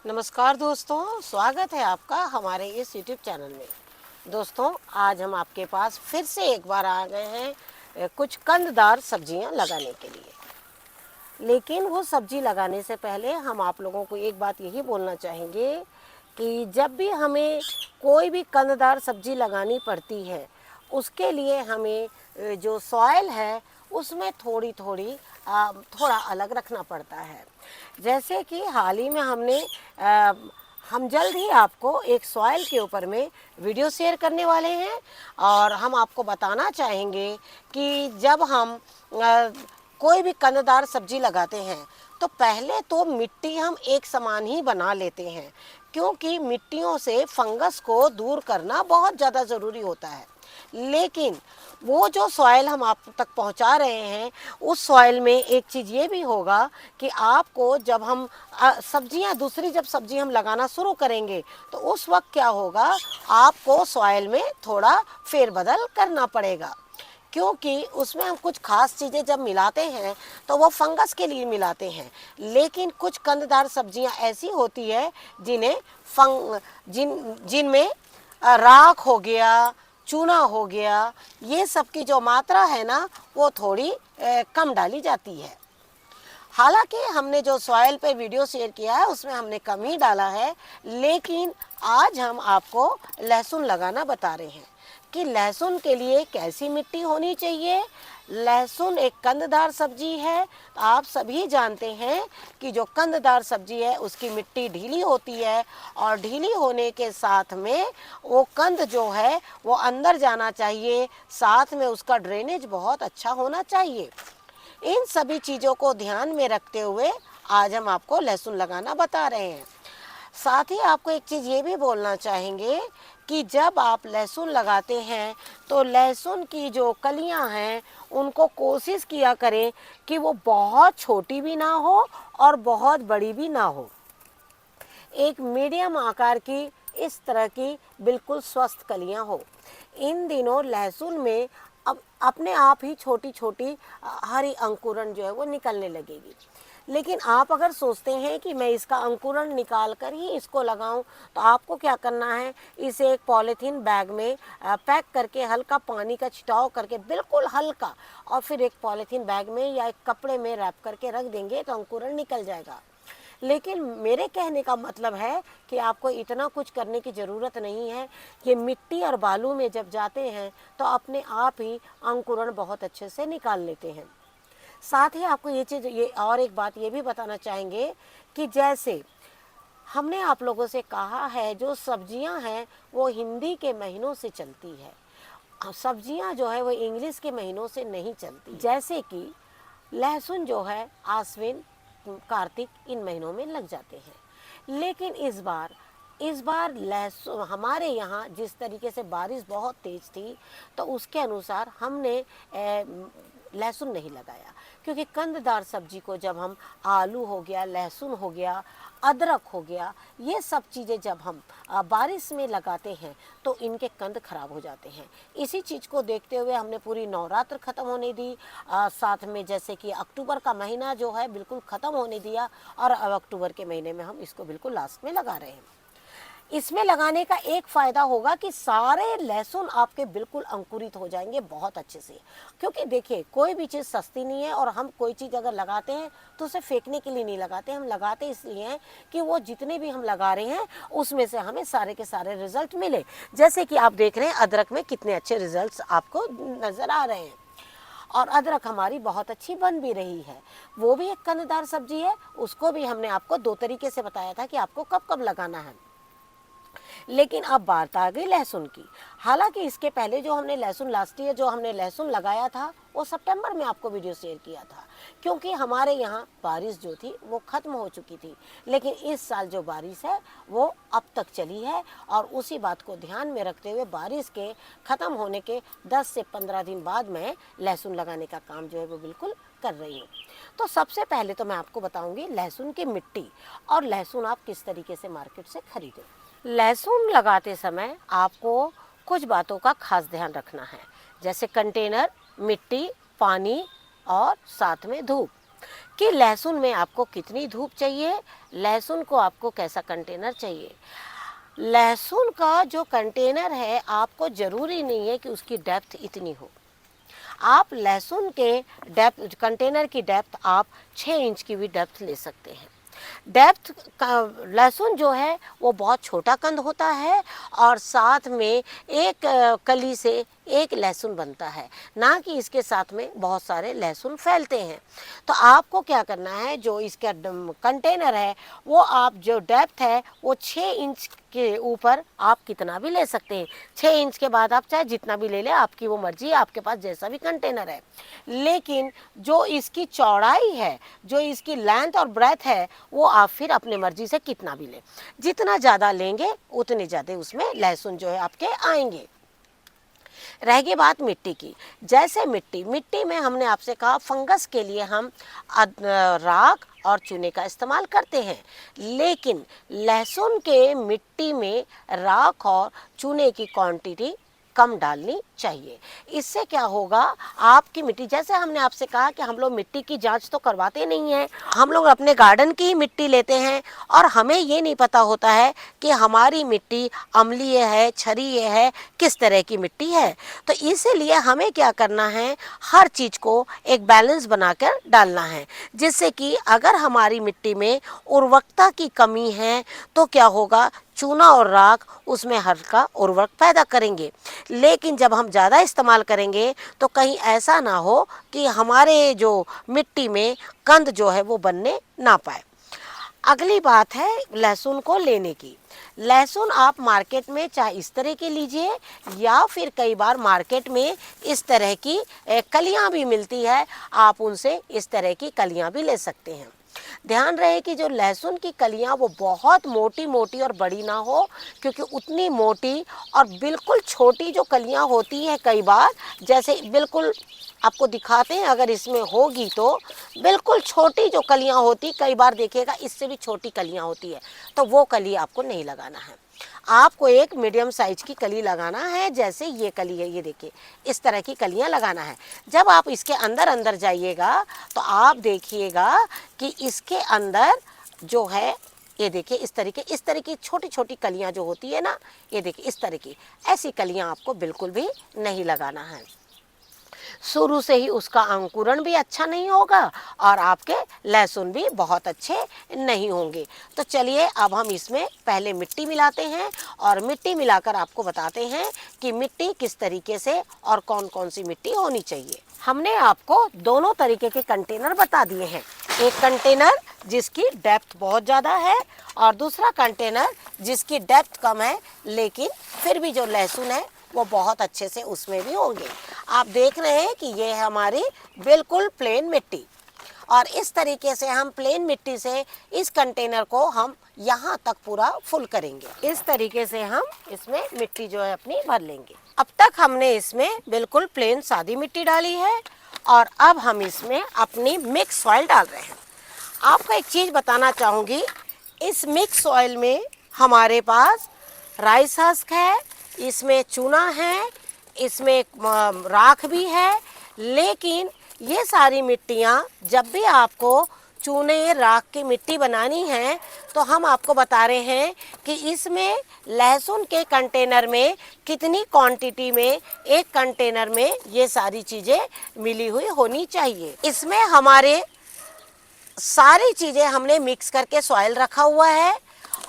नमस्कार दोस्तों, स्वागत है आपका हमारे इस YouTube चैनल में। दोस्तों, आज हम आपके पास फिर से एक बार आ गए हैं कुछ कंददार सब्जियां लगाने के लिए। लेकिन वो सब्जी लगाने से पहले हम आप लोगों को एक बात यही बोलना चाहेंगे कि जब भी हमें कोई भी कंददार सब्जी लगानी पड़ती है, उसके लिए हमें जो सॉइल है उसमें थोड़ा अलग रखना पड़ता है। जैसे कि हाल ही में हम जल्द ही आपको एक सॉइल के ऊपर में वीडियो शेयर करने वाले हैं और हम आपको बताना चाहेंगे कि जब हम कोई भी कंददार सब्जी लगाते हैं तो पहले तो मिट्टी हम एक समान ही बना लेते हैं, क्योंकि मिट्टियों से फंगस को दूर करना बहुत ज़्यादा ज़रूरी होता है। लेकिन वो जो सॉइल हम आप तक पहुंचा रहे हैं, उस सॉइल में एक चीज़ ये भी होगा कि आपको जब हम जब सब्जी हम लगाना शुरू करेंगे तो उस वक्त क्या होगा, आपको सॉइल में थोड़ा फेरबदल करना पड़ेगा, क्योंकि उसमें हम कुछ खास चीज़ें जब मिलाते हैं तो वो फंगस के लिए मिलाते हैं। लेकिन कुछ कंददार सब्जियां ऐसी होती है जिनमें राख हो गया, चूना हो गया, ये सब की जो मात्रा है ना वो थोड़ी कम डाली जाती है। हालांकि हमने जो सॉइल पे वीडियो शेयर किया है उसमें हमने कम ही डाला है, लेकिन आज हम आपको लहसुन लगाना बता रहे हैं कि लहसुन के लिए कैसी मिट्टी होनी चाहिए। लहसुन एक कंददार सब्जी है, तो आप सभी जानते हैं कि जो कंददार सब्जी है उसकी मिट्टी ढीली होती है और ढीली होने के साथ में वो कंद जो है वो अंदर जाना चाहिए, साथ में उसका ड्रेनेज बहुत अच्छा होना चाहिए। इन सभी चीज़ों को ध्यान में रखते हुए आज हम आपको लहसुन लगाना बता रहे हैं। साथ ही आपको एक चीज़ ये भी बोलना चाहेंगे कि जब आप लहसुन लगाते हैं तो लहसुन की जो कलियां हैं उनको कोशिश किया करें कि वो बहुत छोटी भी ना हो और बहुत बड़ी भी ना हो। एक मीडियम आकार की इस तरह की बिल्कुल स्वस्थ कलियां हो। इन दिनों लहसुन में अब अपने आप ही छोटी छोटी हरी अंकुरण जो है वो निकलने लगेगी। लेकिन आप अगर सोचते हैं कि मैं इसका अंकुरण निकाल कर ही इसको लगाऊं, तो आपको क्या करना है, इसे एक पॉलीथीन बैग में पैक करके हल्का पानी का छिटाव करके बिल्कुल हल्का, और फिर एक पॉलीथीन बैग में या एक कपड़े में रैप करके रख देंगे तो अंकुरण निकल जाएगा। लेकिन मेरे कहने का मतलब है कि आपको इतना कुछ करने की ज़रूरत नहीं है। ये मिट्टी और बालू में जब जाते हैं तो अपने आप ही अंकुरण बहुत अच्छे से निकाल लेते हैं। साथ ही आपको ये और एक बात ये भी बताना चाहेंगे कि जैसे हमने आप लोगों से कहा है, जो सब्जियां हैं वो हिंदी के महीनों से चलती है, सब्जियां जो है वो इंग्लिश के महीनों से नहीं चलती। जैसे कि लहसुन जो है आश्विन, कार्तिक, इन महीनों में लग जाते हैं। लेकिन इस बार लहसुन हमारे यहाँ जिस तरीके से बारिश बहुत तेज़ थी तो उसके अनुसार हमने लहसुन नहीं लगाया, क्योंकि कंददार सब्जी को जब हम आलू हो गया, लहसुन हो गया, अदरक हो गया, ये सब चीज़ें जब हम बारिश में लगाते हैं तो इनके कंद खराब हो जाते हैं। इसी चीज़ को देखते हुए हमने पूरी नवरात्र ख़त्म होने दी, साथ में जैसे कि अक्टूबर का महीना जो है बिल्कुल ख़त्म होने दिया, और अब अक्टूबर के महीने में हम इसको बिल्कुल लास्ट में लगा रहे हैं। इसमें लगाने का एक फ़ायदा होगा कि सारे लहसुन आपके बिल्कुल अंकुरित हो जाएंगे बहुत अच्छे से। क्योंकि देखिए, कोई भी चीज़ सस्ती नहीं है, और हम कोई चीज़ अगर लगाते हैं तो उसे फेंकने के लिए नहीं लगाते, हम लगाते इसलिए हैं कि वो जितने भी हम लगा रहे हैं उसमें से हमें सारे के सारे रिजल्ट मिले। जैसे कि आप देख रहे हैं अदरक में कितने अच्छे रिजल्ट आपको नज़र आ रहे हैं, और अदरक हमारी बहुत अच्छी बन भी रही है। वो भी एक कंददार सब्जी है, उसको भी हमने आपको 2 तरीके से बताया था कि आपको कब कब लगाना है। लेकिन अब बात आ गई लहसुन की। हालांकि इसके पहले जो हमने लहसुन लास्ट ईयर जो हमने लहसुन लगाया था वो सितंबर में आपको वीडियो शेयर किया था, क्योंकि हमारे यहाँ बारिश जो थी वो ख़त्म हो चुकी थी। लेकिन इस साल जो बारिश है वो अब तक चली है, और उसी बात को ध्यान में रखते हुए बारिश के ख़त्म होने के 10 से 15 दिन बाद मैं लहसुन लगाने का काम जो है वो बिल्कुल कर रही हूँ। तो सबसे पहले तो मैं आपको बताऊँगी लहसुन की मिट्टी, और लहसुन आप किस तरीके से मार्केट से खरीदें। लहसुन लगाते समय आपको कुछ बातों का खास ध्यान रखना है, जैसे कंटेनर, मिट्टी, पानी और साथ में धूप। कि लहसुन में आपको कितनी धूप चाहिए, लहसुन को आपको कैसा कंटेनर चाहिए। लहसुन का जो कंटेनर है, आपको ज़रूरी नहीं है कि उसकी डेप्थ इतनी हो। आप लहसुन के डेप्थ, कंटेनर की डेप्थ आप 6 इंच की भी डेप्थ ले सकते हैं। डेप्थ का लहसुन जो है वो बहुत छोटा कंद होता है और साथ में एक कली से एक लहसुन बनता है, ना कि इसके साथ में बहुत सारे लहसुन फैलते हैं। तो आपको क्या करना है, जो इसका कंटेनर है वो आप जो डेप्थ है वो 6 इंच के ऊपर आप कितना भी ले सकते हैं। 6 इंच के बाद आप चाहे जितना भी ले लें, आपकी वो मर्जी है, आपके पास जैसा भी कंटेनर है। लेकिन जो इसकी चौड़ाई है, जो इसकी लेंथ और ब्रेथ है, वो आप फिर अपने मर्जी से कितना भी लें। जितना ज़्यादा लेंगे उतने ज़्यादा उसमें लहसुन जो है आपके आएंगे। रह गई बात मिट्टी की। जैसे मिट्टी में हमने आपसे कहा फंगस के लिए हम राख और चूने का इस्तेमाल करते हैं, लेकिन लहसुन के मिट्टी में राख और चूने की क्वांटिटी कम डालनी चाहिए। इससे क्या होगा, आपकी मिट्टी, जैसे हमने आपसे कहा कि हम लोग मिट्टी की जांच तो करवाते नहीं हैं, हम लोग अपने गार्डन की ही मिट्टी लेते हैं और हमें ये नहीं पता होता है कि हमारी मिट्टी अम्लीय है, क्षारीय है, किस तरह की मिट्टी है। तो इसीलिए हमें क्या करना है, हर चीज़ को एक बैलेंस बनाकर डालना है, जिससे कि अगर हमारी मिट्टी में उर्वरकता की कमी है तो क्या होगा, चूना और राख उसमें हल्का उर्वरक पैदा करेंगे। लेकिन जब हम ज़्यादा इस्तेमाल करेंगे तो कहीं ऐसा ना हो कि हमारे जो मिट्टी में कंद जो है वो बनने ना पाए। अगली बात है लहसुन को लेने की। लहसुन आप मार्केट में चाहे इस तरह के लीजिए या फिर कई बार मार्केट में इस तरह की कलियां भी मिलती है, आप उनसे इस तरह की कलियां भी ले सकते हैं। ध्यान रहे कि जो लहसुन की कलियां वो बहुत मोटी मोटी और बड़ी ना हो, क्योंकि उतनी मोटी और बिल्कुल छोटी जो कलियां होती हैं, कई बार जैसे बिल्कुल आपको दिखाते हैं, अगर इसमें होगी तो बिल्कुल छोटी जो कलियां होती, कई बार देखिएगा इससे भी छोटी कलियां होती है, तो वो कली आपको नहीं लगाना है। आपको एक मीडियम साइज की कली लगाना है। जैसे ये कली है, ये देखिए इस तरह की कलियां लगाना है। जब आप इसके अंदर अंदर जाइएगा तो आप देखिएगा कि इसके अंदर जो है, ये देखिए इस तरह की छोटी छोटी कलियां जो होती है ना, ये देखिए इस तरह की, ऐसी कलियां आपको बिल्कुल भी नहीं लगाना है। शुरू से ही उसका अंकुरण भी अच्छा नहीं होगा और आपके लहसुन भी बहुत अच्छे नहीं होंगे। तो चलिए अब हम इसमें पहले मिट्टी मिलाते हैं और मिट्टी मिलाकर आपको बताते हैं कि मिट्टी किस तरीके से और कौन कौन सी मिट्टी होनी चाहिए। हमने आपको दोनों तरीके के कंटेनर बता दिए हैं, एक कंटेनर जिसकी डेप्थ बहुत ज़्यादा है और दूसरा कंटेनर जिसकी डेप्थ कम है, लेकिन फिर भी जो लहसुन है वो बहुत अच्छे से उसमें भी होंगे। आप देख रहे हैं कि ये है हमारी बिल्कुल प्लेन मिट्टी और इस तरीके से हम प्लेन मिट्टी से इस कंटेनर को हम यहाँ तक पूरा फुल करेंगे। इस तरीके से हम इसमें मिट्टी जो है अपनी भर लेंगे। अब तक हमने इसमें बिल्कुल प्लेन सादी मिट्टी डाली है और अब हम इसमें अपनी मिक्स सॉइल डाल रहे हैं। आपको एक चीज़ बताना चाहूँगी, इस मिक्स सॉइल में हमारे पास राइस हस्क है, इसमें चूना है, इसमें राख भी है, लेकिन ये सारी मिट्टियाँ जब भी आपको चूने राख की मिट्टी बनानी है तो हम आपको बता रहे हैं कि इसमें लहसुन के कंटेनर में कितनी क्वांटिटी में एक कंटेनर में ये सारी चीज़ें मिली हुई होनी चाहिए। इसमें हमारे सारी चीज़ें हमने मिक्स करके सॉइल रखा हुआ है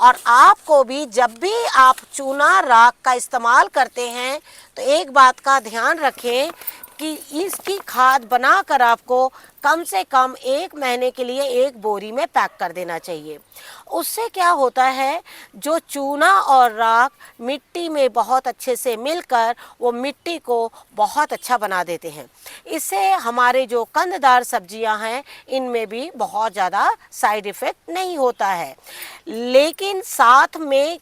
और आपको भी जब भी आप चूना राख का इस्तेमाल करते हैं तो एक बात का ध्यान रखें कि इसकी खाद बनाकर आपको कम से कम 1 महीने के लिए एक बोरी में पैक कर देना चाहिए। उससे क्या होता है, जो चूना और राख मिट्टी में बहुत अच्छे से मिलकर वो मिट्टी को बहुत अच्छा बना देते हैं। इससे हमारे जो कंददार सब्जियां हैं इनमें भी बहुत ज़्यादा साइड इफ़ेक्ट नहीं होता है। लेकिन साथ में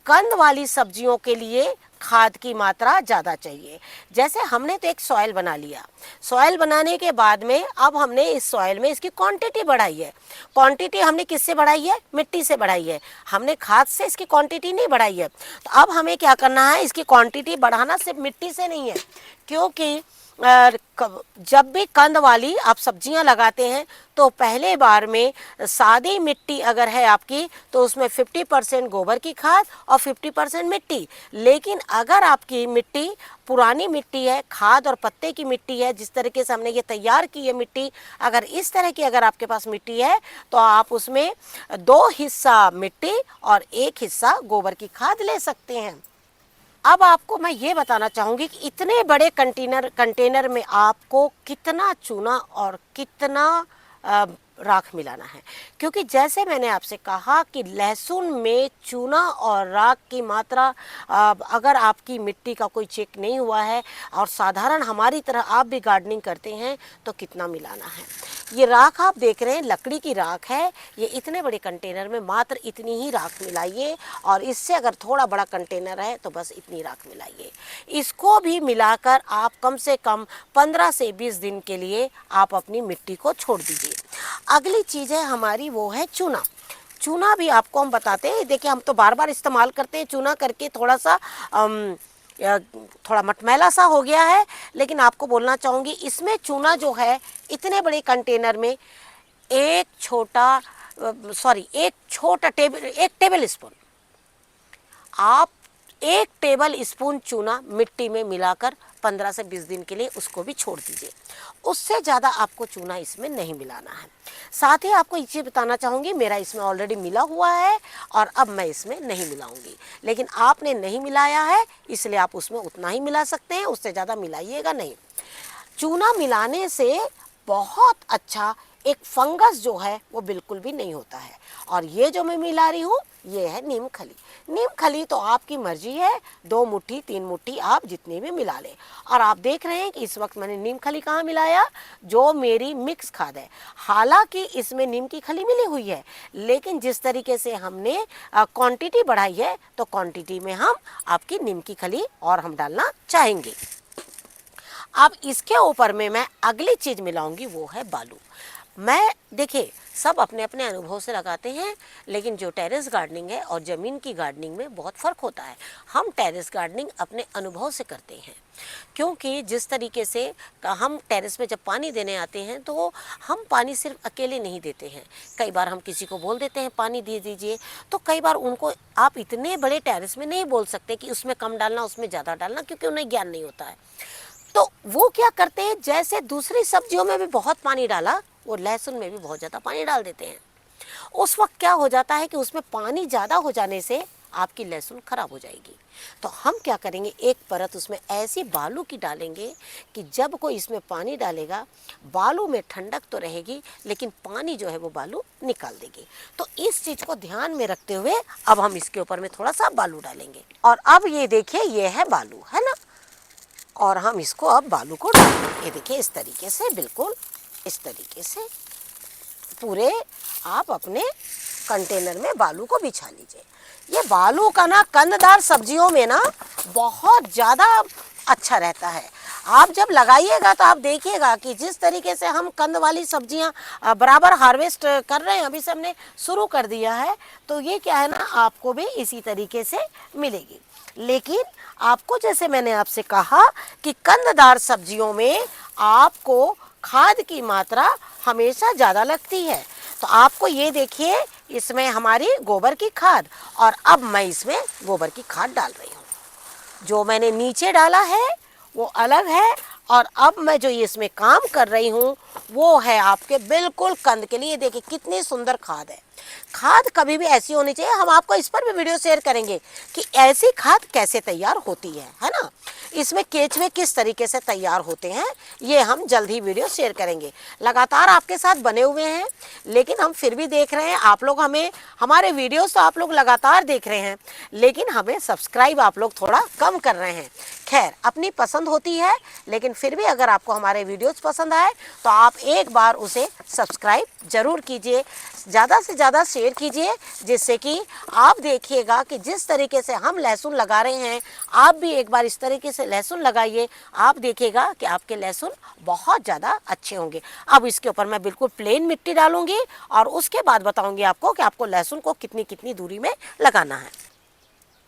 कंद वाली सब्जियों के लिए खाद की मात्रा ज़्यादा चाहिए। जैसे हमने तो एक सॉइल बना लिया, सॉइल बनाने के बाद में अब हमने इस सॉइल में इसकी क्वांटिटी बढ़ाई है। क्वांटिटी हमने किससे बढ़ाई है? मिट्टी से बढ़ाई है। हमने खाद से इसकी क्वांटिटी नहीं बढ़ाई है। तो अब हमें क्या करना है, इसकी क्वांटिटी बढ़ाना सिर्फ मिट्टी से नहीं है, क्योंकि जब भी कंद वाली आप सब्जियां लगाते हैं तो पहले बार में सादी मिट्टी अगर है आपकी तो उसमें 50% गोबर की खाद और 50% मिट्टी। लेकिन अगर आपकी मिट्टी पुरानी मिट्टी है, खाद और पत्ते की मिट्टी है, जिस तरीके से हमने ये तैयार की है मिट्टी, अगर इस तरह की अगर आपके पास मिट्टी है तो आप उसमें 2 हिस्सा मिट्टी और 1 हिस्सा गोबर की खाद ले सकते हैं। अब आपको मैं ये बताना चाहूँगी कि इतने बड़े कंटेनर में आपको कितना चूना और कितना राख मिलाना है, क्योंकि जैसे मैंने आपसे कहा कि लहसुन में चूना और राख की मात्रा अगर आपकी मिट्टी का कोई चेक नहीं हुआ है और साधारण हमारी तरह आप भी गार्डनिंग करते हैं तो कितना मिलाना है। ये राख आप देख रहे हैं लकड़ी की राख है, ये इतने बड़े कंटेनर में मात्र इतनी ही राख मिलाइए और इससे अगर थोड़ा बड़ा कंटेनर है तो बस इतनी राख मिलाइए। इसको भी मिलाकर आप कम से कम 15 से 20 दिन के लिए आप अपनी मिट्टी को छोड़ दीजिए। अगली चीज़ है हमारी वो है चूना। चूना भी आपको हम बताते हैं, देखिए हम तो बार बार इस्तेमाल करते हैं चूना करके थोड़ा सा थोड़ा मटमैला सा हो गया है, लेकिन आपको बोलना चाहूँगी इसमें चूना जो है इतने बड़े कंटेनर में एक टेबल स्पून आप 1 टेबल स्पून चूना मिट्टी में मिलाकर 15 से 20 दिन के लिए उसको भी छोड़ दीजिए। उससे ज़्यादा आपको चूना इसमें नहीं मिलाना है। साथ ही आपको ये बताना चाहूँगी मेरा इसमें ऑलरेडी मिला हुआ है और अब मैं इसमें नहीं मिलाऊंगी, लेकिन आपने नहीं मिलाया है इसलिए आप उसमें उतना ही मिला सकते हैं, उससे ज़्यादा मिलाइएगा नहीं। चूना मिलाने से बहुत अच्छा एक फंगस जो है वो बिल्कुल भी नहीं होता है। और ये जो मैं मिला रही हूँ ये है नीम खली। नीम खली तो आपकी मर्जी है, 2 मुट्ठी 3 मुट्ठी आप जितनी भी मिला लें। और आप देख रहे हैं कि इस वक्त मैंने नीम खली कहाँ मिलाया, जो मेरी मिक्स खाद है। हालांकि इसमें नीम की खली मिली हुई है, लेकिन जिस तरीके से हमने क्वांटिटी बढ़ाई है तो क्वांटिटी में हम आपकी नीम की खली और हम डालना चाहेंगे। अब इसके ऊपर में मैं अगली चीज़ मिलाऊंगी वो है बालू। मैं देखिए सब अपने अपने अनुभव से लगाते हैं, लेकिन जो टेरेस गार्डनिंग है और ज़मीन की गार्डनिंग में बहुत फ़र्क होता है। हम टेरेस गार्डनिंग अपने अनुभव से करते हैं, क्योंकि जिस तरीके से हम टेरेस में जब पानी देने आते हैं तो हम पानी सिर्फ अकेले नहीं देते हैं। कई बार हम किसी को बोल देते हैं पानी दे दीजिए, तो कई बार उनको आप इतने बड़े टेरेस में नहीं बोल सकते कि उसमें कम डालना उसमें ज़्यादा डालना, क्योंकि उन्हें ज्ञान नहीं होता है। तो वो क्या करते हैं, जैसे दूसरी सब्जियों में भी बहुत पानी डाला वो लहसुन में भी बहुत ज़्यादा पानी डाल देते हैं। उस वक्त क्या हो जाता है कि उसमें पानी ज़्यादा हो जाने से आपकी लहसुन खराब हो जाएगी। तो हम क्या करेंगे, एक परत उसमें ऐसी बालू की डालेंगे कि जब कोई इसमें पानी डालेगा बालू में ठंडक तो रहेगी लेकिन पानी जो है वो बालू निकाल देगी। तो इस चीज़ को ध्यान में रखते हुए अब हम इसके ऊपर में थोड़ा सा बालू डालेंगे। और अब ये देखिए ये है बालू, है ना, और हम इसको अब बालू को डालेंगे। ये देखिए इस तरीके से, बिल्कुल इस तरीके से पूरे आप अपने कंटेनर में बालू को बिछा लीजिए। ये बालू का ना कंददार सब्जियों में ना बहुत ज़्यादा अच्छा रहता है। आप जब लगाइएगा तो आप देखिएगा कि जिस तरीके से हम कंद वाली सब्जियां बराबर हार्वेस्ट कर रहे हैं, अभी से हमने शुरू कर दिया है, तो ये क्या है ना आपको भी इसी तरीके से मिलेगी। लेकिन आपको जैसे मैंने आपसे कहा कि कंददार सब्जियों में आपको खाद की मात्रा हमेशा ज़्यादा लगती है। तो आपको ये देखिए इसमें हमारी गोबर की खाद, और अब मैं इसमें गोबर की खाद डाल रही हूँ। जो मैंने नीचे डाला है वो अलग है, और अब मैं जो इसमें काम कर रही हूँ वो है आपके बिल्कुल कंद के लिए। देखिए कितनी सुंदर खाद है। खाद कभी भी ऐसी होनी चाहिए, हम आपको इस पर भी वीडियो शेयर करेंगे कि ऐसी खाद कैसे तैयार होती है ना। इसमें केचुए किस तरीके से तैयार होते हैं ये हम जल्द ही वीडियो शेयर करेंगे। लगातार आपके साथ बने हुए हैं, लेकिन हम फिर भी देख रहे हैं आप लोग हमें, हमारे वीडियोस तो आप लोग लगातार देख रहे हैं, लेकिन हमें सब्सक्राइब आप लोग थोड़ा कम कर रहे हैं। खैर अपनी पसंद होती है, लेकिन फिर भी अगर आपको हमारे वीडियोस पसंद आए तो आप एक बार उसे सब्सक्राइब ज़रूर कीजिए, ज़्यादा से ज़्यादा शेयर कीजिए, जिससे कि आप देखिएगा कि जिस तरीके से हम लहसुन लगा रहे हैं आप भी एक बार इस तरीके से लहसुन लगाइए। आप देखिएगा कि आपके लहसुन बहुत ज़्यादा अच्छे होंगे। अब इसके ऊपर मैं बिल्कुल प्लेन मिट्टी डालूंगी और उसके बाद बताऊंगी आपको कि आपको लहसुन को कितनी कितनी दूरी में लगाना है।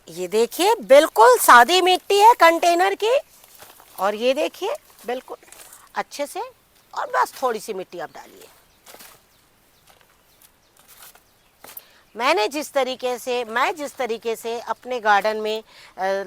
ये देखिए बिल्कुल सादी मिट्टी है कंटेनर की, और ये देखिए बिल्कुल अच्छे से, और बस थोड़ी सी मिट्टी आप डालिए। मैं जिस तरीके से अपने गार्डन में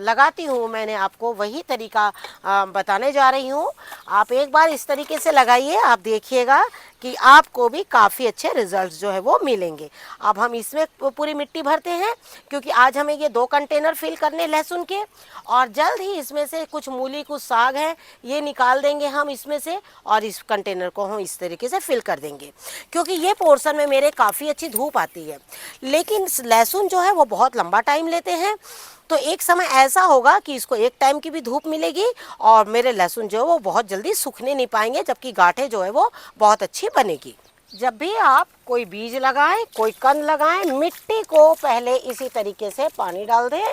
लगाती हूँ, मैंने आपको वही तरीका बताने जा रही हूँ। आप एक बार इस तरीके से लगाइए, आप देखिएगा कि आपको भी काफ़ी अच्छे रिजल्ट्स जो है वो मिलेंगे। अब हम इसमें पूरी मिट्टी भरते हैं, क्योंकि आज हमें ये 2 कंटेनर फिल करने लहसुन के, और जल्द ही इसमें से कुछ मूली, कुछ साग है, ये निकाल देंगे हम इसमें से, और इस कंटेनर को हम इस तरीके से फिल कर देंगे, क्योंकि ये पोर्शन में मेरे काफ़ी अच्छी धूप आती है। लेकिन लहसुन जो है वो बहुत लंबा टाइम लेते हैं, तो एक समय ऐसा होगा कि इसको एक टाइम की भी धूप मिलेगी, और मेरे लहसुन जो है वो बहुत जल्दी सूखने नहीं पाएंगे, जबकि गांठें जो है वो बहुत अच्छी बनेगी। जब भी आप कोई बीज लगाएं, कोई कंद लगाएं, मिट्टी को पहले इसी तरीके से पानी डाल दें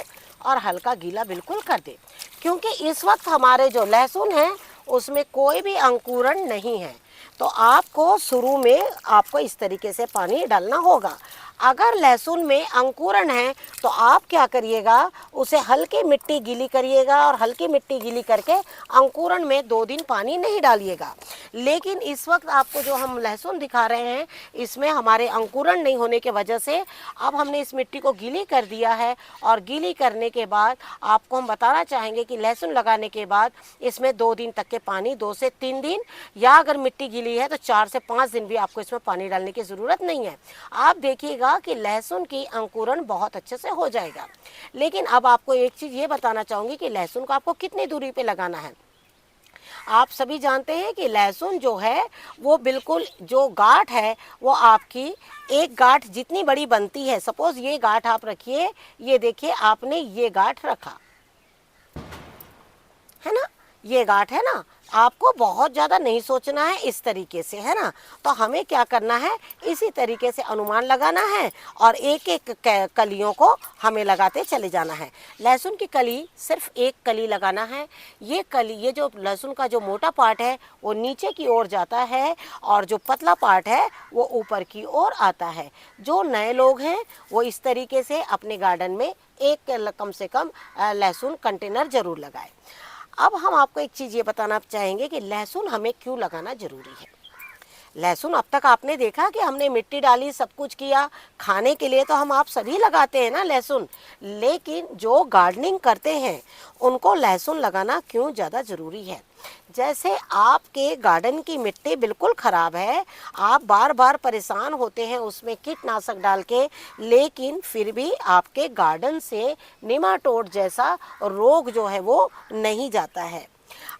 और हल्का गीला बिल्कुल कर दें, क्योंकि इस वक्त हमारे जो लहसुन है उसमें कोई भी अंकुरण नहीं है। तो आपको शुरू में आपको इस तरीके से पानी डालना होगा। अगर लहसुन में अंकुरण है तो आप क्या करिएगा, उसे हल्की मिट्टी गीली करिएगा, और हल्की मिट्टी गीली करके अंकुरण में 2 दिन पानी नहीं डालिएगा। लेकिन इस वक्त आपको जो हम लहसुन दिखा रहे हैं, इसमें हमारे अंकुरण नहीं होने की वजह से अब हमने इस मिट्टी को गीली कर दिया है, और गीली करने के बाद आपको हम बताना चाहेंगे कि लहसुन लगाने के बाद इसमें 2 दिन तक के पानी, 2 से 3 दिन, या अगर मिट्टी गीली है तो 4 से 5 दिन भी आपको इसमें पानी डालने की ज़रूरत नहीं है। आप देखिएगा कि लहसुन की अंकुरण बहुत अच्छे से हो जाएगा। लेकिन अब आपको एक चीज़ ये बताना चाहूँगी कि लहसुन को आपको कितनी दूरी पे लगाना है। आप सभी जानते हैं कि लहसुन जो है वो बिल्कुल, जो गांठ है वो आपकी एक गांठ जितनी बड़ी बनती है, सपोज ये गांठ आप रखिए, ये देखिए आपने ये गांठ रखा है ना, ये गांठ है ना, आपको बहुत ज़्यादा नहीं सोचना है इस तरीके से, है ना। तो हमें क्या करना है, इसी तरीके से अनुमान लगाना है, और एक एक कलियों को हमें लगाते चले जाना है। लहसुन की कली सिर्फ एक कली लगाना है। ये कली, ये जो लहसुन का जो मोटा पार्ट है वो नीचे की ओर जाता है, और जो पतला पार्ट है वो ऊपर की ओर आता है। जो नए लोग हैं वो इस तरीके से अपने गार्डन में एक कम से कम लहसुन कंटेनर ज़रूर लगाए। अब हम आपको एक चीज़ ये बताना चाहेंगे कि लहसुन हमें क्यों लगाना ज़रूरी है। लहसुन, अब तक आपने देखा कि हमने मिट्टी डाली, सब कुछ किया, खाने के लिए तो हम आप सभी लगाते हैं ना लहसुन, लेकिन जो गार्डनिंग करते हैं उनको लहसुन लगाना क्यों ज़्यादा ज़रूरी है। जैसे आपके गार्डन की मिट्टी बिल्कुल ख़राब है, आप बार बार परेशान होते हैं उसमें कीटनाशक डाल के, लेकिन फिर भी आपके गार्डन से निमाटोड जैसा रोग जो है वो नहीं जाता है।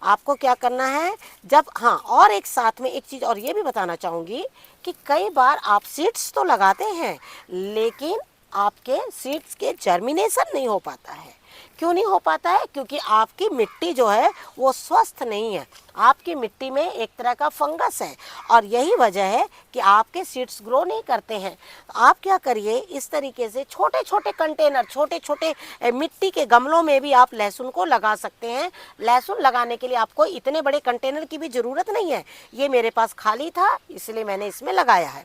आपको क्या करना है, जब, हाँ, और एक साथ में एक चीज़ और ये भी बताना चाहूँगी कि कई बार आप सीड्स तो लगाते हैं, लेकिन आपके सीड्स के जर्मिनेशन नहीं हो पाता है। क्यों नहीं हो पाता है? क्योंकि आपकी मिट्टी जो है वो स्वस्थ नहीं है, आपकी मिट्टी में एक तरह का फंगस है, और यही वजह है कि आपके सीड्स ग्रो नहीं करते हैं। आप क्या करिए, इस तरीके से छोटे छोटे कंटेनर, छोटे छोटे मिट्टी के गमलों में भी आप लहसुन को लगा सकते हैं। लहसुन लगाने के लिए आपको इतने बड़े कंटेनर की भी ज़रूरत नहीं है, ये मेरे पास खाली था इसलिए मैंने इसमें लगाया है।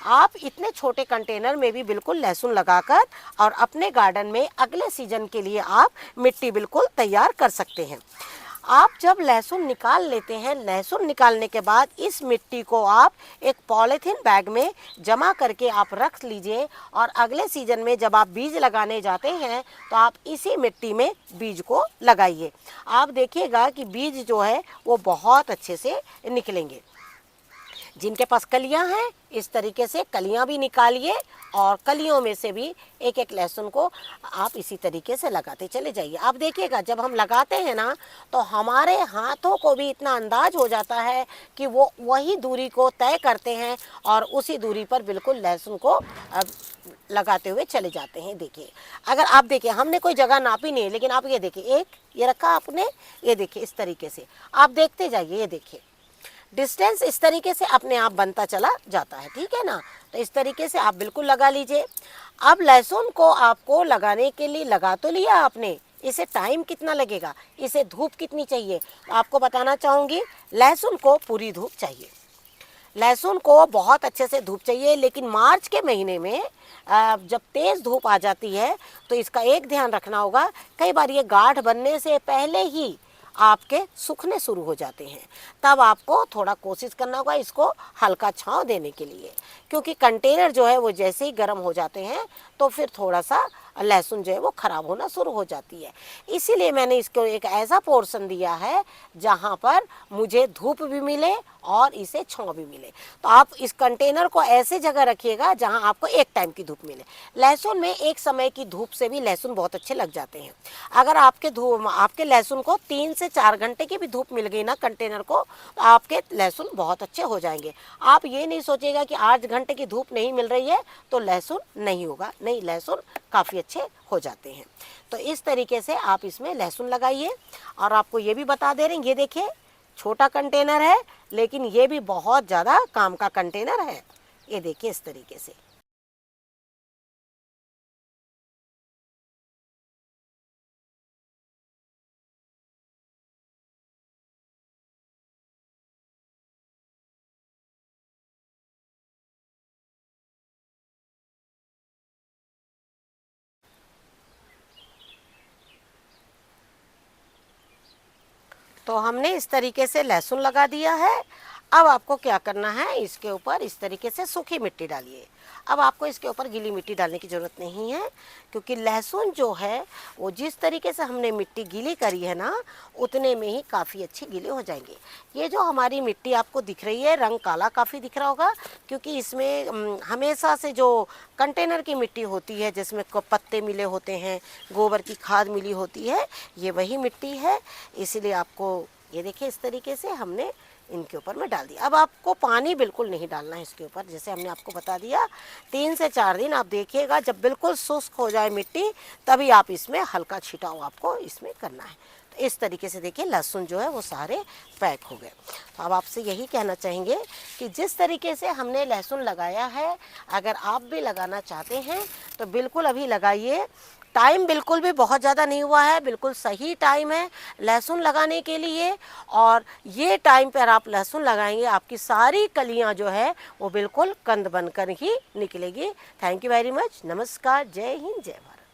आप इतने छोटे कंटेनर में भी बिल्कुल लहसुन लगाकर और अपने गार्डन में अगले सीजन के लिए आप मिट्टी बिल्कुल तैयार कर सकते हैं। आप जब लहसुन निकाल लेते हैं, लहसुन निकालने के बाद इस मिट्टी को आप एक पॉलीथीन बैग में जमा करके आप रख लीजिए, और अगले सीजन में जब आप बीज लगाने जाते हैं तो आप इसी मिट्टी में बीज को लगाइए। आप देखिएगा कि बीज जो है वो बहुत अच्छे से निकलेंगे। जिनके पास कलियां हैं, इस तरीके से कलियां भी निकालिए, और कलियों में से भी एक एक लहसुन को आप इसी तरीके से लगाते चले जाइए। आप देखिएगा जब हम लगाते हैं ना, तो हमारे हाथों को भी इतना अंदाज हो जाता है कि वो वही दूरी को तय करते हैं, और उसी दूरी पर बिल्कुल लहसुन को लगाते हुए चले जाते हैं। देखिए, अगर आप देखिए, हमने कोई जगह नापी नहीं है, लेकिन आप ये देखिए, एक ये रखा आपने, ये देखिए इस तरीके से आप देखते जाइए, ये देखिए डिस्टेंस इस तरीके से अपने आप बनता चला जाता है, ठीक है ना। तो इस तरीके से आप बिल्कुल लगा लीजिए। अब लहसुन को आपको लगाने के लिए लगा तो लिया आपने, इसे टाइम कितना लगेगा, इसे धूप कितनी चाहिए, तो आपको बताना चाहूँगी, लहसुन को पूरी धूप चाहिए, लहसुन को बहुत अच्छे से धूप चाहिए। लेकिन मार्च के महीने में जब तेज़ धूप आ जाती है तो इसका एक ध्यान रखना होगा, कई बार ये गांठ बनने से पहले ही आपके सूखने शुरू हो जाते हैं, तब आपको थोड़ा कोशिश करना होगा इसको हल्का छांव देने के लिए, क्योंकि कंटेनर जो है वो जैसे ही गर्म हो जाते हैं तो फिर थोड़ा सा लहसुन जो है वो ख़राब होना शुरू हो जाती है। इसीलिए मैंने इसको एक ऐसा पोर्शन दिया है जहाँ पर मुझे धूप भी मिले और इसे छांव भी मिले। तो आप इस कंटेनर को ऐसे जगह रखिएगा जहाँ आपको एक टाइम की धूप मिले। लहसुन में एक समय की धूप से भी लहसुन बहुत अच्छे लग जाते हैं। अगर आपके लहसुन को 3 से 4 घंटे की भी धूप मिल गई ना कंटेनर को, तो आपके लहसुन बहुत अच्छे हो जाएंगे। आप ये नहीं सोचिएगा कि 8 घंटे की धूप नहीं मिल रही है तो लहसुन नहीं होगा, नहीं, लहसुन काफ़ी अच्छे हो जाते हैं। तो इस तरीके से आप इसमें लहसुन लगाइए। और आपको ये भी बता दे रहे हैं, ये देखिए छोटा कंटेनर है लेकिन ये भी बहुत ज़्यादा काम का कंटेनर है। ये देखिए इस तरीके से। तो हमने इस तरीके से लहसुन लगा दिया है। अब आपको क्या करना है, इसके ऊपर इस तरीके से सूखी मिट्टी डालिए। अब आपको इसके ऊपर गीली मिट्टी डालने की ज़रूरत नहीं है, क्योंकि लहसुन जो है वो जिस तरीके से हमने मिट्टी गीली करी है ना, उतने में ही काफ़ी अच्छी गीले हो जाएंगे। ये जो हमारी मिट्टी आपको दिख रही है, रंग काला काफ़ी दिख रहा होगा, क्योंकि इसमें हमेशा से जो कंटेनर की मिट्टी होती है जिसमें पत्ते मिले होते हैं, गोबर की खाद मिली होती है, ये वही मिट्टी है। इसीलिए आपको ये देखिए इस तरीके से हमने इनके ऊपर में डाल दिया। अब आपको पानी बिल्कुल नहीं डालना है इसके ऊपर, जैसे हमने आपको बता दिया। 3 से 4 दिन आप देखिएगा, जब बिल्कुल शुष्क हो जाए मिट्टी तभी आप इसमें हल्का छिटाव आपको इसमें करना है। तो इस तरीके से देखिए लहसुन जो है वो सारे पैक हो गए। तो अब आपसे यही कहना चाहेंगे कि जिस तरीके से हमने लहसुन लगाया है, अगर आप भी लगाना चाहते हैं तो बिल्कुल अभी लगाइए। टाइम बिल्कुल भी बहुत ज़्यादा नहीं हुआ है, बिल्कुल सही टाइम है लहसुन लगाने के लिए। और ये टाइम पर आप लहसुन लगाएंगे, आपकी सारी कलियां जो है वो बिल्कुल कंद बनकर ही निकलेगी। Thank you very much. नमस्कार। जय हिंद, जय भारत।